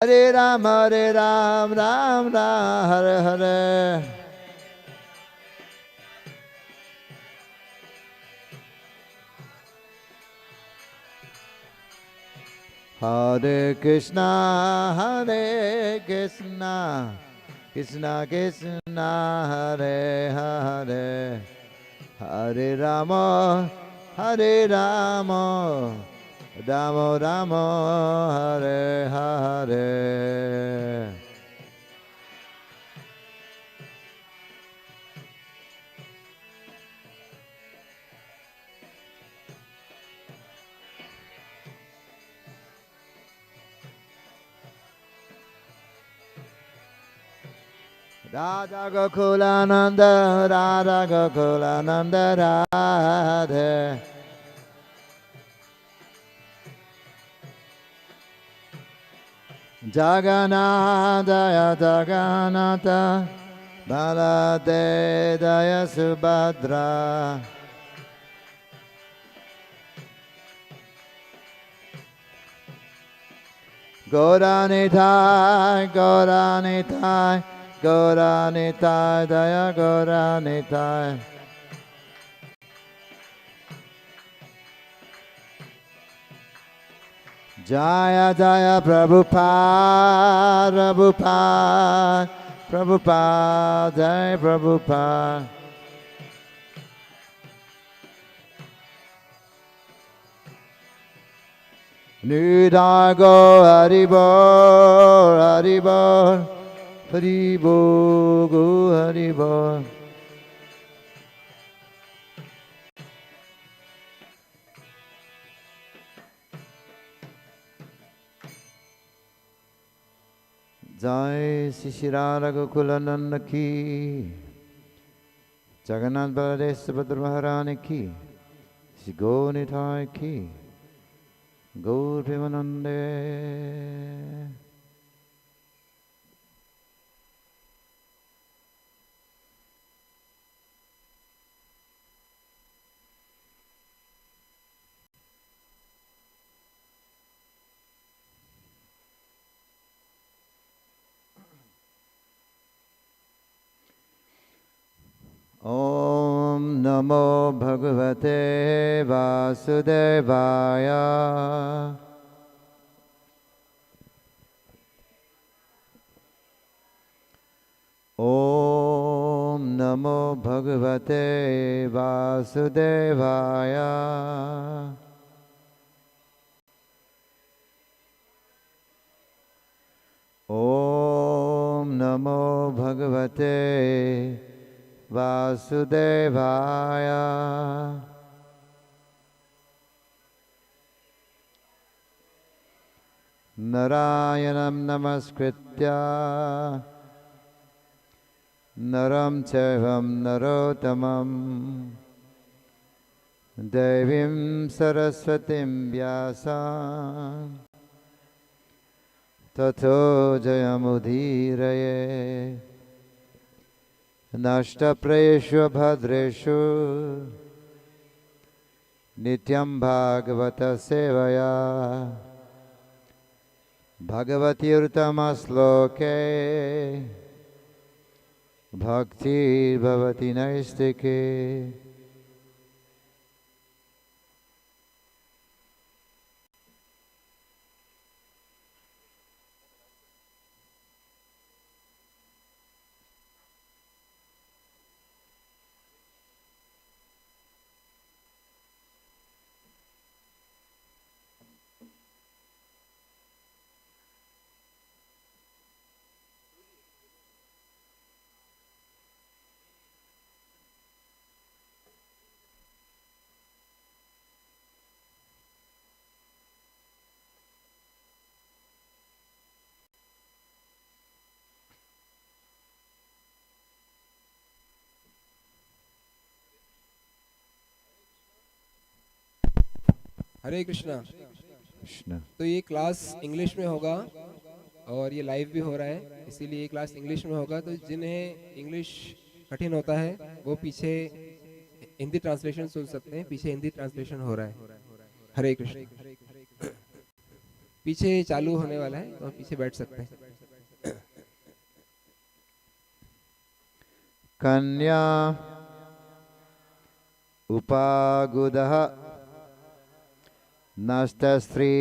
Hare Ram, Ram Ram, Hare Hare. Hare Krishna, Krishna Krishna, Hare Hare, Hare Rama, Rama Rama, Hare Hare. Radha Gokulananda, Radha Gokulananda, Radhe. Jagannatha, Jagannatha, Baladedaya Subhadra. Gauranitai, Gauranitai, Gauranitai, Daya Gauranitai. Jaya Jaya Prabhupada, Prabhupada, Prabhupada, Jai Prabhupada. Nidago Haribol, Haribol, Haribol, Go Haribol. Jai Shri Radha Gokulananda ki, Jagannath Baladev Subhadra Maharani ki, Shri Gauranitai ki, Gaur Premanande. Om Namo Bhagavate Vasudevaya. Om Namo Bhagavate Vasudevaya. Om Namo Bhagavate Vasudevaya. Narayanam Namaskritya Naram Chaivam Narottamam Devim Saraswatim Vyasam Tato Jayamudhiraye Nashtaprayeshu Bhadreshu Nityam Bhagavata Sevaya Bhagavati Urtamasloke Bhakti Bhavati Naistike. हरे कृष्णा। कृष्ण। तो ये class English में होगा और ये live भी हो रहा है, इसीलिए ये क्लास इंग्लिश में होगा। तो जिन्हें इंग्लिश कठिन होता है वो पीछे हिंदी ट्रांसलेशन सुन सकते हैं, पीछे हिंदी ट्रांसलेशन हो रहा है। हरे कृष्ण। पीछे चालू होने वाला है, तो आप पीछे बैठ सकते हैं। कन्या उपागुदः नष्टस्त्री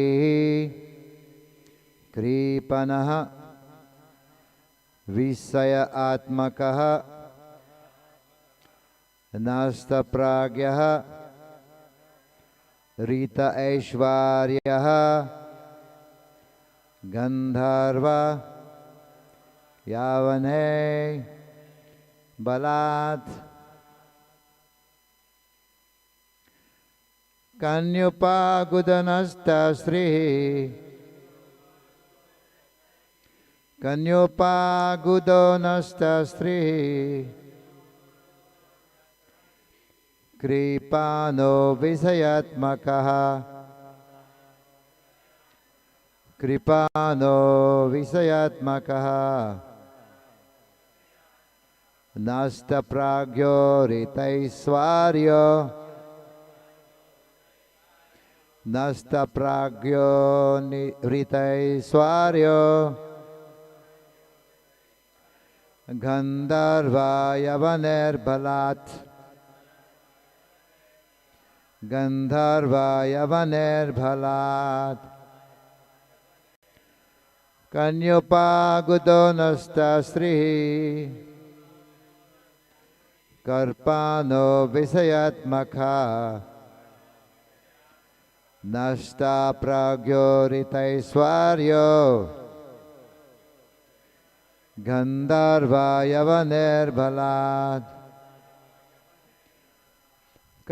कृपणः विषय आत्मकः नष्टप्राज्ञः ऋत ऐश्वर्यः गंधर्व यावने बलात् कन्योपागुदो नष्टस्त्रीः कृपानो विषयात्मकः नष्टप्राज्ञो ऋतैश्वर्यो गंधर्वयवनेर्बलात् कन्योपागुदो नष्टस्त्रीः कर्पानो विषयात्मकः नष्टप्राज्ञो ऋतैश्वर्यो गंधर्वयवनेर्बलात्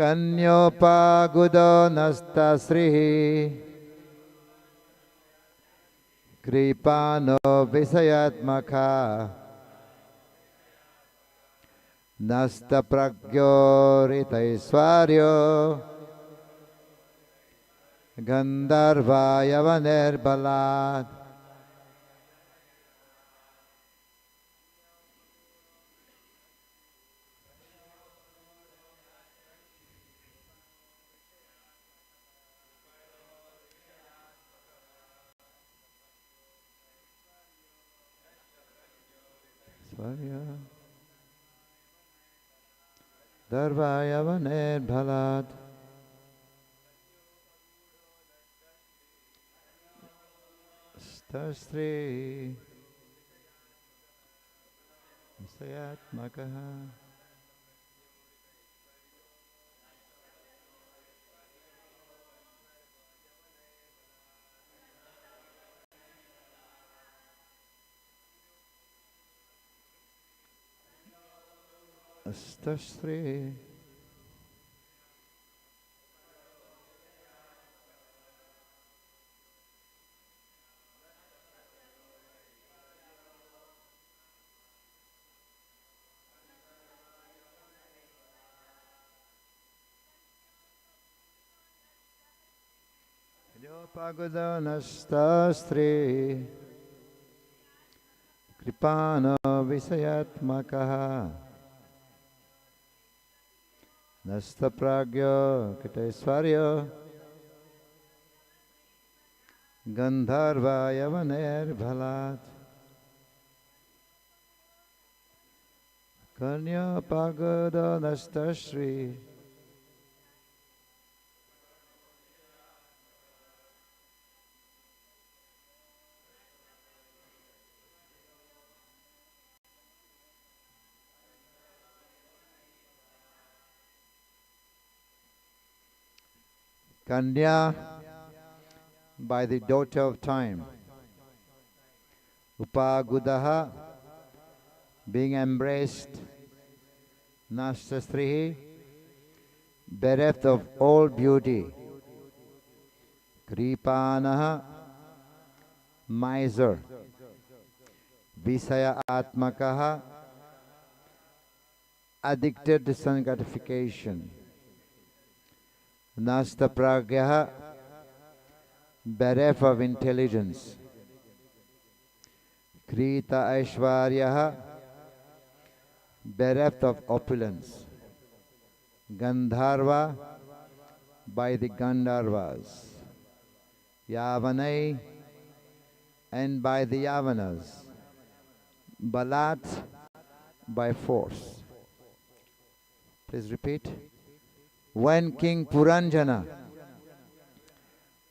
कन्योपागुदो नष्टस्त्रीः कृपानो विषयात्मकः नष्टप्राज्ञो ऋतैश्वर्यो गंधर्वयवनेर्बलात् गंधर्वयवनेर्बलात् स्त्री विषयात्मकः स्त्री कन्योपागुदो नष्टस्त्रीः कृपानो विषयात्मकः नष्टप्राज्ञो ऋतैश्वर्यो गंधर्वयवनेर्बलात् कन्योपागुदो नष्टस्त्रीः Kanya, by the daughter of time. Upagudaha, being embraced. Nashtastrihi, bereft of all beauty. Kripanaha, miser. Visaya Atmakaha, addicted to sun gratification. Nasta Pragyaha, bereft of intelligence. Krita Aishwaryaha, bereft of opulence. Gandharva, by the Gandharvas. Yavanai, and by the Yavanas. Balat, by force. Please repeat. When King Puranjana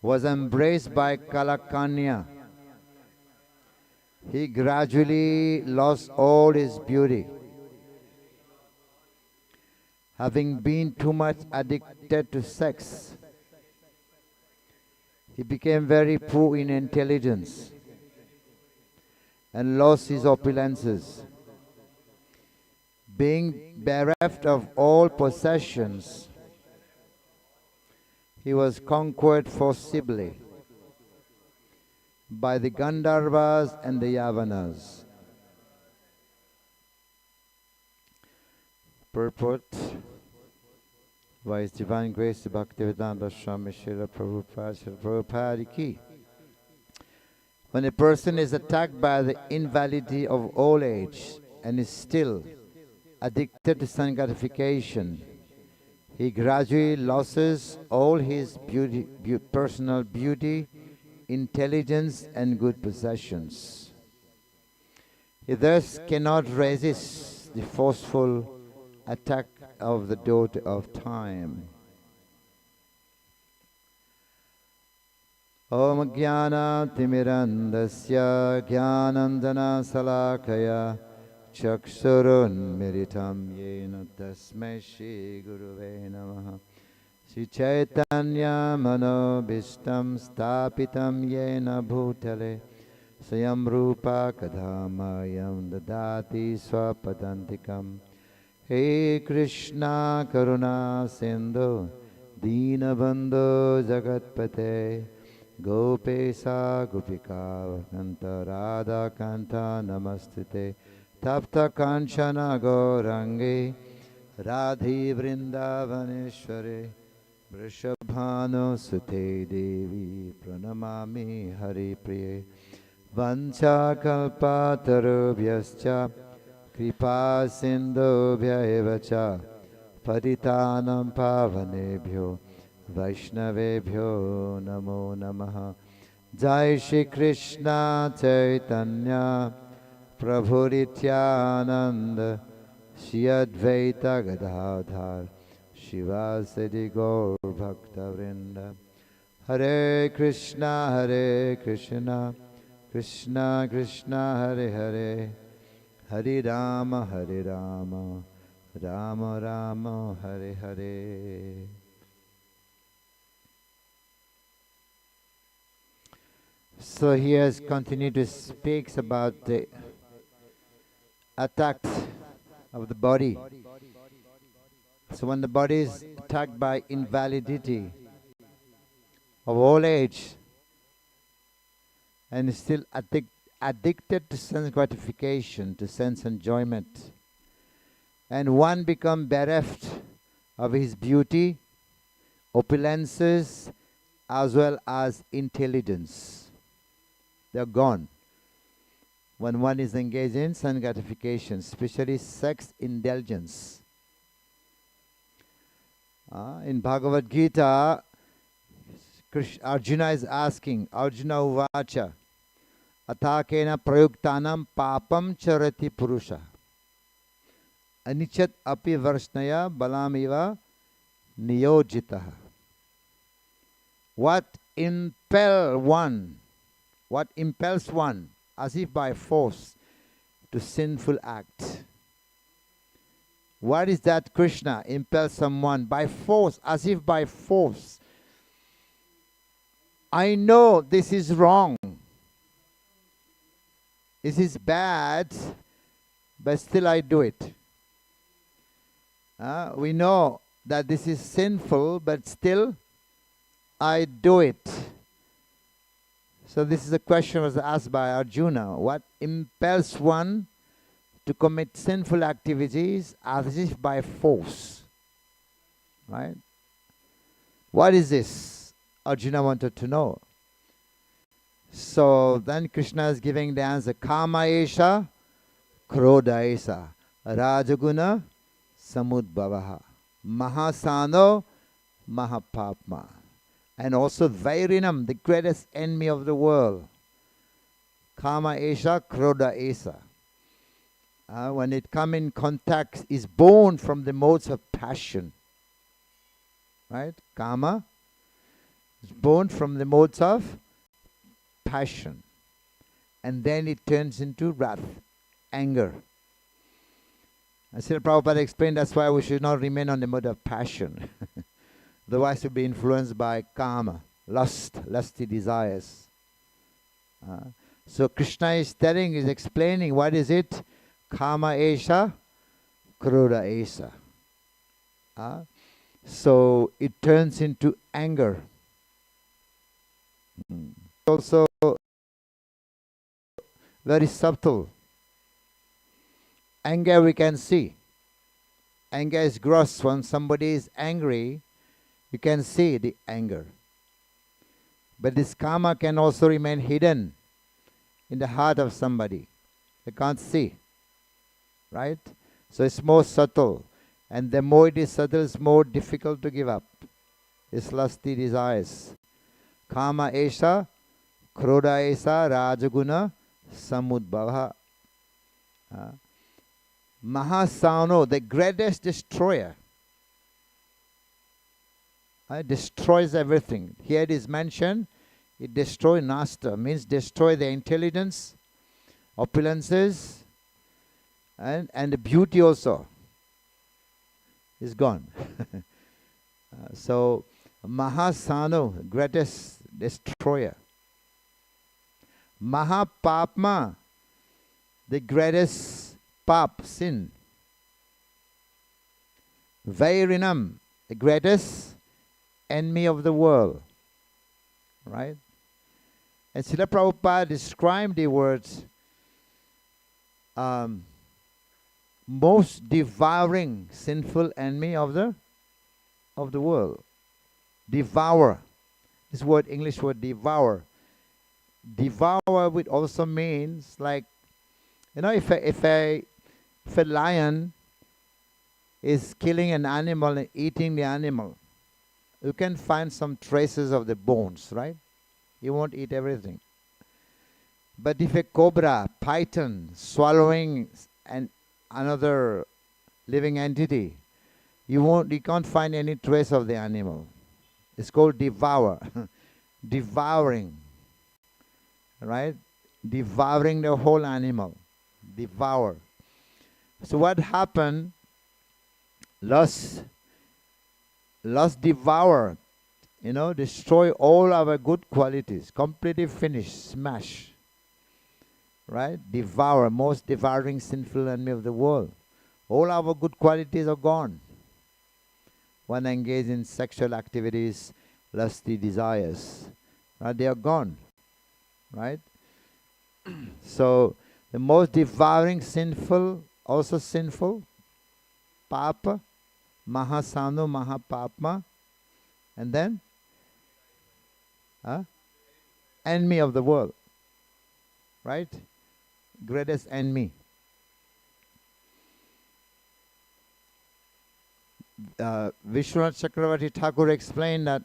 was embraced by Kalakanya, he gradually lost all his beauty. Having been too much addicted to sex, he became very poor in intelligence and lost his opulences. Being bereft of all possessions, he was conquered forcibly by the Gandharvas and the Yavanas. Purport by His Divine Grace Bhaktivedanta Swami Srila Prabhupada Ki. When a person is attacked by the invalidity of old age and is still addicted to sense gratification, he gradually loses all his personal beauty, intelligence and good possessions. He thus cannot resist the forceful attack of the daughter of time. Om Jnana Timirandasya Jnanandana Salakaya Chaksurun Miritam Yena Tasmai Shri Guruve Namaha. Sri Chaitanya Manobishtam Stapitam Yena Bhutale Sayam Rupa Kadhamayam Dadati Swapadantikam. He Krishna Karuna Sindhu Deenabandhu Jagatpate Gopesa Gopika Kanta Radha Kanta Namastute Tapta Kanchana Gaurangi Radhi Vrindavaneshware Vrishabhano Sute Devi Pranamami Hari Priye Vancha Kalpatarubhyascha Kripa Sindhubhya evacha Paritanam Pavanebhyo Vaishnavebhyo Namo Namaha. Jai Shri Krishna Chaitanya Prabhu Nityananda Shri Advaita Gadadhar Shivasadi Gaur Bhakta Vrinda. Hare Krishna Krishna Krishna Hare Hare Hare Rama Rama Rama Hare Hare. So he has continued to speak about the attacks of the body. So when the body is attacked by invalidity of old age and is still addicted to sense gratification, to sense enjoyment, and one become bereft of his beauty, opulences, as well as intelligence. They are gone when one is engaged in sense gratification, especially sex indulgence. In Bhagavad Gita, Arjuna is asking, Arjuna Uvacha, Athakena prayuktanam papam charati purusha anichat api varshnaya balamiva niyojitaha. What impels one as if by force to sinful act? What is that Krishna impels someone by force, as if by force? I know this is wrong. This is bad, but still I do it. We know that this is sinful, but still I do it. So this is a question was asked by Arjuna. What impels one to commit sinful activities as if by force? Right? What is this? Arjuna wanted to know. So then Krishna is giving the answer. Kama esha, krodha esha, rajaguna samudbhavaha, mahasano mahapapma. And also Vairinam, the greatest enemy of the world. Kama esha, krodha esa. When it come in contact, is born from the modes of passion. Right? Kama is born from the modes of passion. And then it turns into wrath, anger. As Srila Prabhupada explained, that's why we should not remain on the mode of passion. Otherwise we'll be influenced by kama, lust, lusty desires. So Krishna is telling, is explaining, what is it? Kama esha, krodha esa. So it turns into anger. Also very subtle. Anger we can see. Anger is gross. When somebody is angry, you can see the anger. But this karma can also remain hidden in the heart of somebody. They can't see. Right? So it's more subtle. And the more it is subtle, it's more difficult to give up. It's lusty desires. Kama esha, krodha esa, rajaguna, samudbhava. Mahasano, the greatest destroyer. It destroys everything. Here it is mentioned, it destroys nasta, means destroy the intelligence, opulences, and the beauty also is gone. So, Mahasano, greatest destroyer. Mahapapma, the greatest pap, sin. Vairinam, the greatest enemy of the world. Right? And Srila Prabhupada described the words most devouring sinful enemy of the world. Devour. This word, English word devour. Devour would also means like, you know, if a lion is killing an animal and eating the animal, you can find some traces of the bones, right? You won't eat everything. But if a cobra, python, swallowing another living entity, you can't find any trace of the animal. It's called devour. Devouring. Right? Devouring the whole animal. Devour. So what happened? Lust devour, destroy all our good qualities, completely finish, smash. Right? Devour, most devouring sinful enemy of the world. All our good qualities are gone. One engaged in sexual activities, lusty desires. Right? They are gone. Right? So, the most devouring, sinful, also sinful, papa, mahasano, mahapapma, and then enemy of the world. Right? Greatest enemy. Vishwanath Chakravarti Thakur explained that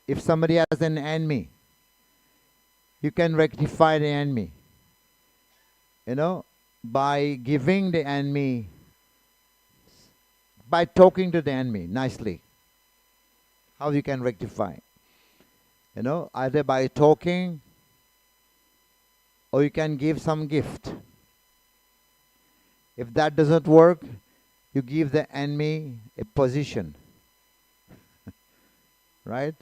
if somebody has an enemy, you can rectify the enemy. By giving the enemy, by talking to the enemy nicely. How you can rectify? Either by talking, or you can give some gift. If that doesn't work, you give the enemy a position. Right?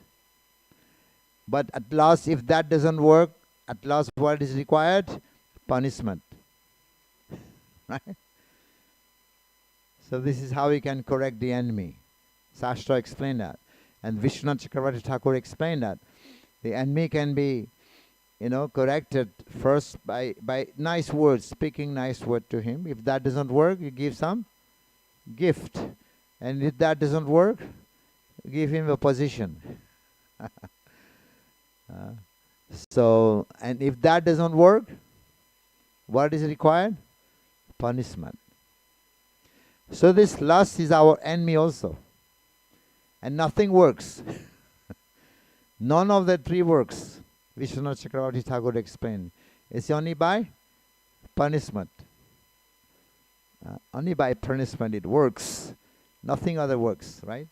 But at last, if that doesn't work, at last what is required? Punishment. Right? So this is how we can correct the enemy. Shastra explained that. And Vishwanath Chakravarti Thakur explained that. The enemy can be, corrected first by nice words, speaking nice word to him. If that doesn't work, you give some gift. And if that doesn't work, you give him a position. And if that doesn't work, what is required? Punishment. So this lust is our enemy also. And nothing works. None of the three works. Vishwanath Chakravarti Thakur explained. It's only by punishment. Only by punishment it works. Nothing other works, right?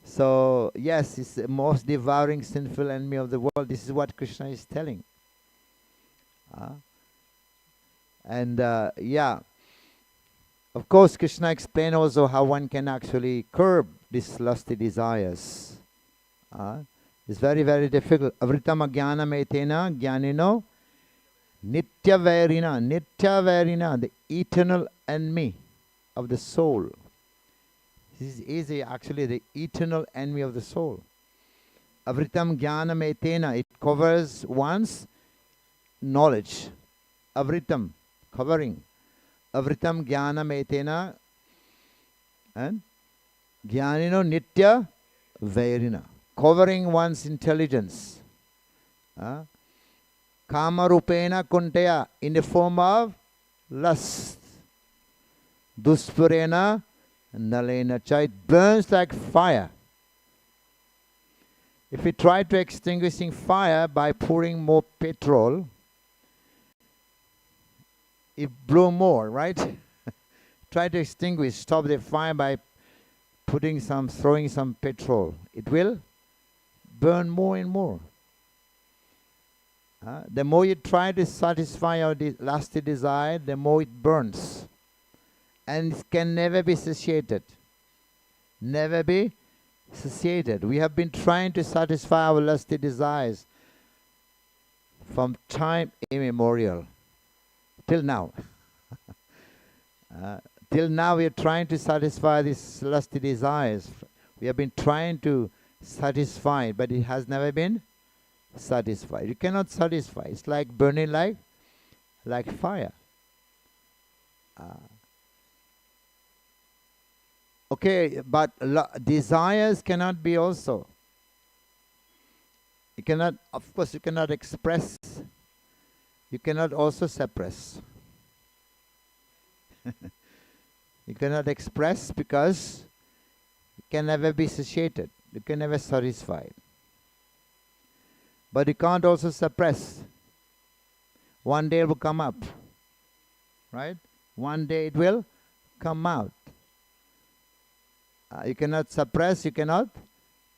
So, yes, it's the most devouring, sinful enemy of the world. This is what Krishna is telling. And yeah, of course, Krishna explained also how one can actually curb these lusty desires. It's very, very difficult. Avritam jnanam etena jnanino nitya vairina, the eternal enemy of the soul. This is actually the eternal enemy of the soul. Avritam jnanam etena, it covers one's knowledge. Avritam, covering. Avritam jnanam etena, and jnanino nitya vairina, covering one's intelligence. Kama rupena kuntaya, in the form of lust. Duspurena nalena cha, it burns like fire. If we try to extinguishing fire by pouring more petrol, it blow more, right? Try to extinguish, stop the fire by throwing some petrol. It will burn more and more. The more you try to satisfy your lusty desire, the more it burns. And it can never be satiated. Never be satiated. We have been trying to satisfy our lusty desires from time immemorial. Till now. Till now we are trying to satisfy these lusty desires. We have been trying to satisfy, but it has never been satisfied. You cannot satisfy. It's like burning like fire. Okay, but desires cannot be also. You cannot, of course, you cannot express. You cannot also suppress. You cannot express because you can never be satiated. You can never satisfy. But you can't also suppress. One day it will come up. Right? One day it will come out. You cannot suppress, you cannot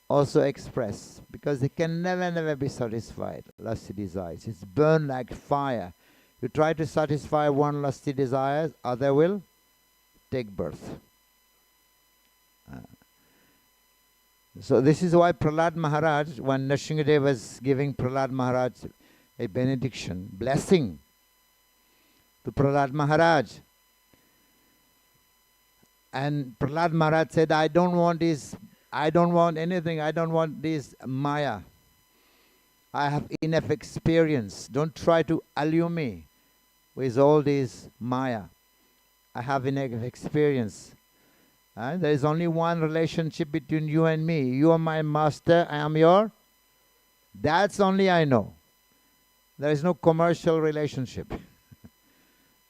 also express. Because it can never be satisfied. Lusty desires. It's burned like fire. You try to satisfy one lusty desire, other will take birth. So this is why Prahlad Maharaj, when Nrsimhadev was giving Prahlad Maharaj a benediction, blessing to Prahlad Maharaj. And Prahlad Maharaj said, I don't want this, I don't want anything, I don't want this Maya. I have enough experience. Don't try to allure me with all this Maya. I have enough experience. There is only one relationship between you and me. You are my master, I am your. That's only I know. There is no commercial relationship.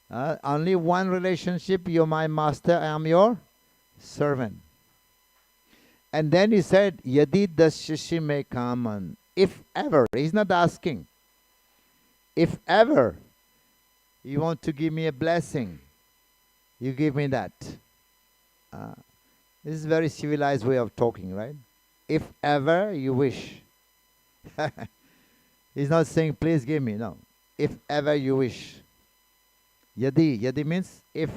Only one relationship. You are my master, I am your servant. And then he said, Yadi dasyashi me kaman. If ever, he's not asking. If ever you want to give me a blessing, you give me that. This is a very civilized way of talking, right? If ever you wish. He's not saying, please give me. No. If ever you wish. Yadi. Yadi means if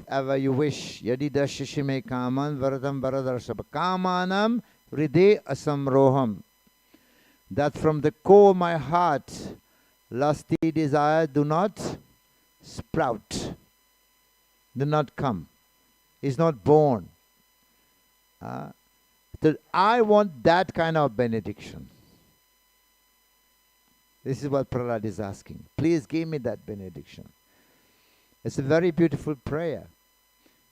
ever you wish. Yadi dashishime kaman varadam varadarshapa. Kamanam hriday asamroham. That from the core of my heart, lusty desire do not sprout. Do not come. Is not born. I want that kind of benediction. This is what Prahlad is asking. Please give me that benediction. It's a very beautiful prayer.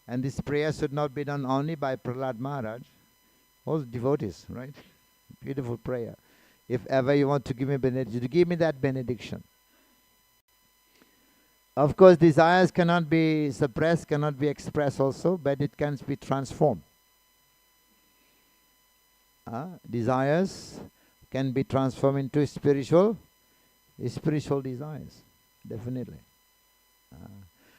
And this prayer should not be done only by Prahlad Maharaj. All devotees, right? Beautiful prayer. If ever you want to give me benediction, give me that benediction. Of course, desires cannot be suppressed, cannot be expressed also, but it can be transformed. Desires can be transformed into spiritual spiritual desires, definitely.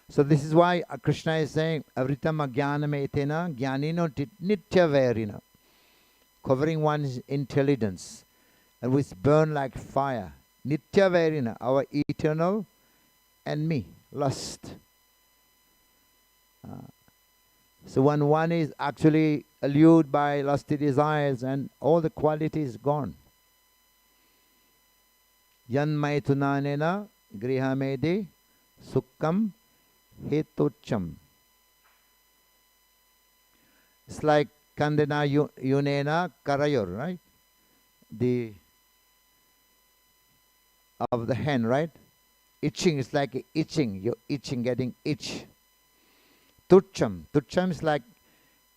So this is why Krishna is saying, Avritam ajnanam etena jnanino nitya vairina, covering one's intelligence, and which burn like fire. Nitya vairina, our eternal enemy, lust. So when one is actually allured by lusty desires, and all the qualities gone. Yan maitunanena grihamedi sukkam hetucham. It's like kandena yunena karayor, right? The of the hen, right? Itching is like itching. You're itching, getting itch. Tucham. Tucham is like,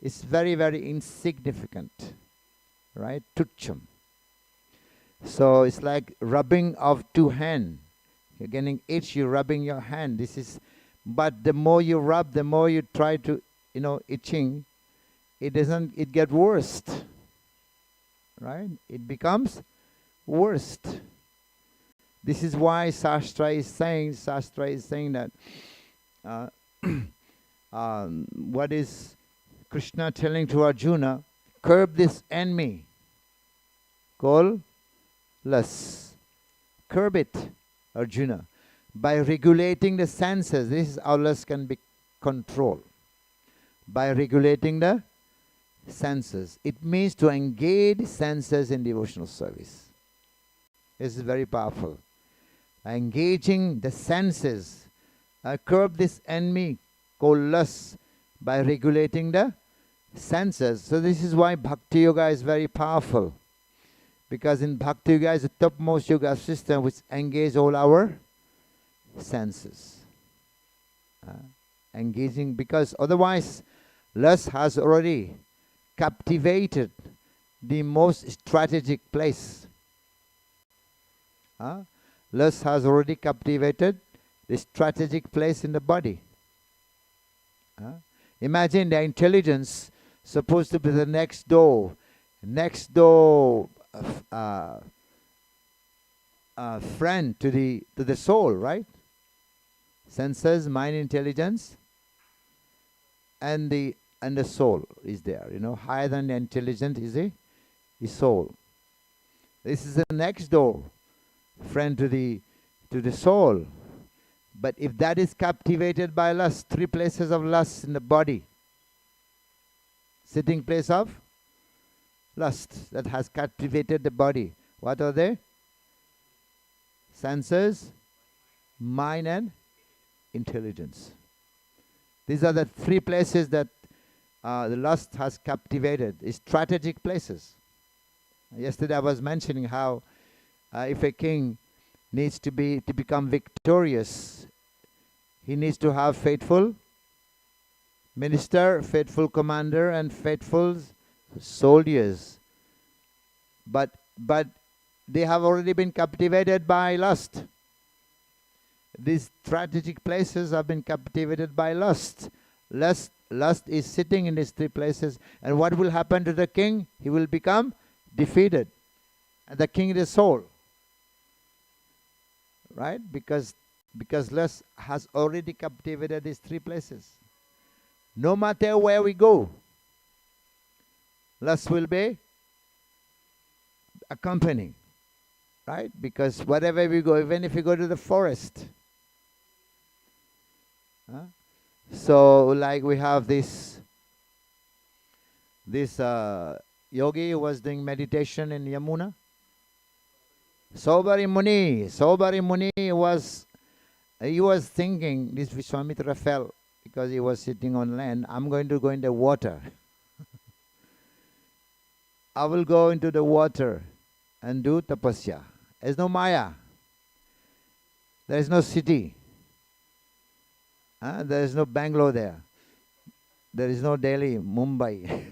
it's very, very insignificant, right? Tucham. So it's like rubbing of two hands. You're getting itch, you're rubbing your hand. This is, but the more you rub, the more you try to, itching, it get worse, right? It becomes worst. This is why Shastra is saying that what is Krishna telling to Arjuna? Curb this enemy called lust. Curb it, Arjuna, by regulating the senses. This is how lust can be controlled. By regulating the senses. It means to engage senses in devotional service. This is very powerful. Engaging the senses. Curb this enemy called lust by regulating the senses. So this is why Bhakti Yoga is very powerful. Because in Bhakti Yoga is the topmost yoga system which engages all our senses. Engaging, because otherwise lust has already captivated the most strategic place. Lust has already captivated the strategic place in the body. Imagine the intelligence supposed to be the next door friend to the soul, right? Senses, mind, intelligence, and the soul is there. Higher than the intelligence is the soul. This is the next door friend to the soul. But if that is captivated by lust, 3 places of lust in the body, sitting place of lust that has captivated the body. What are they? Senses, mind, and intelligence. These are the 3 places that the lust has captivated. It's strategic places. Yesterday I was mentioning how if a king needs to become victorious, he needs to have faithful minister, faithful commander, and faithful soldiers. But they have already been captivated by lust. These strategic places have been captivated by lust. Lust is sitting in these 3 places. And what will happen to the king? He will become defeated. And the king is the soul. Right? Because lust has already captivated these 3 places. No matter where we go, lust will be accompanying. Right? Because wherever we go, even if we go to the forest. So like we have this yogi who was doing meditation in Yamuna. Sobari Muni was thinking, this Vishwamitra fell because he was sitting on land. I'm going to go in the water. I will go into the water and do tapasya. There's no Maya. There is no city. There is no Bangalore there. There is no Delhi, Mumbai,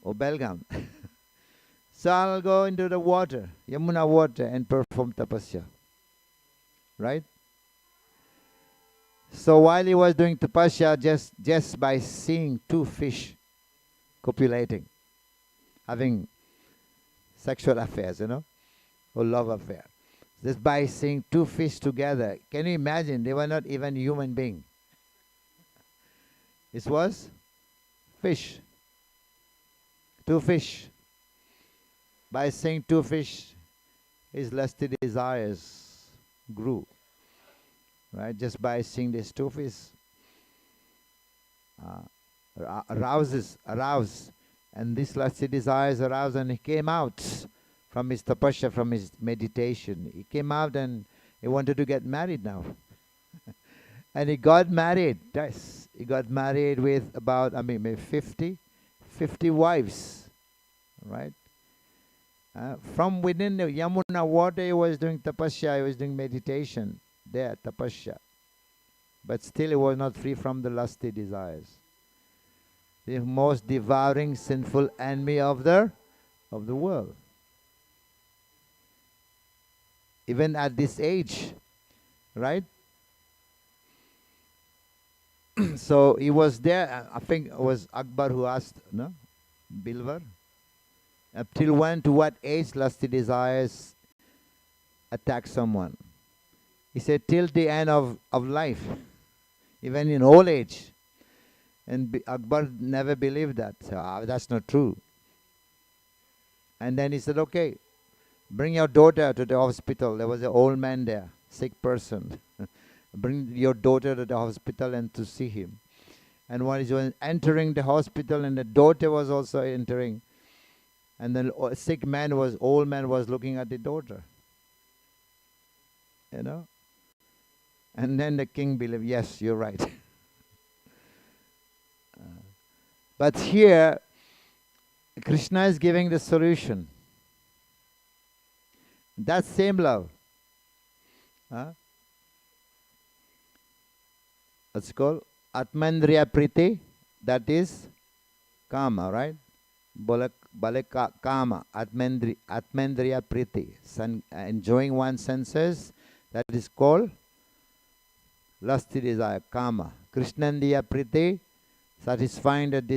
or Belgaum. So I'll go into the water, Yamuna water, and perform tapasya. Right? So while he was doing tapasya, just by seeing 2 fish copulating, having sexual affairs, or love affair. Just by seeing two fish together. Can you imagine? They were not even human being. It was fish. Two fish. By seeing two fish, his lusty desires grew. Right? Just by seeing these two fish. Aroused. And these lusty desires aroused, and he came out from his tapasya, from his meditation. He came out and he wanted to get married now. And he got married. Yes, he got married with about, maybe 50 wives. Right? From within the Yamuna water, he was doing tapasya, he was doing meditation there, tapasya. But still he was not free from the lusty desires. The most devouring, sinful enemy of the world. Even at this age, right? So he was there. I think it was Akbar who asked, no, Bilwar, up till when, to what age lusty desires attack someone? He said till the end of life, even in old age. And Akbar never believed that. So, that's not true. And then he said, okay, bring your daughter to the hospital. There was an old man there, sick person. Bring your daughter to the hospital and to see him. And when he was entering the hospital, and the daughter was also entering, and the old man was looking at the daughter. You know? And then the king believed, yes, you're right. But here, Krishna is giving the solution. That same love. It's called Atmandriya Priti. That is Kama, right? Kama, Atmandriya Priti. Enjoying one's senses. That is called lusty desire, Kama. Krishnandiya Priti, satisfying the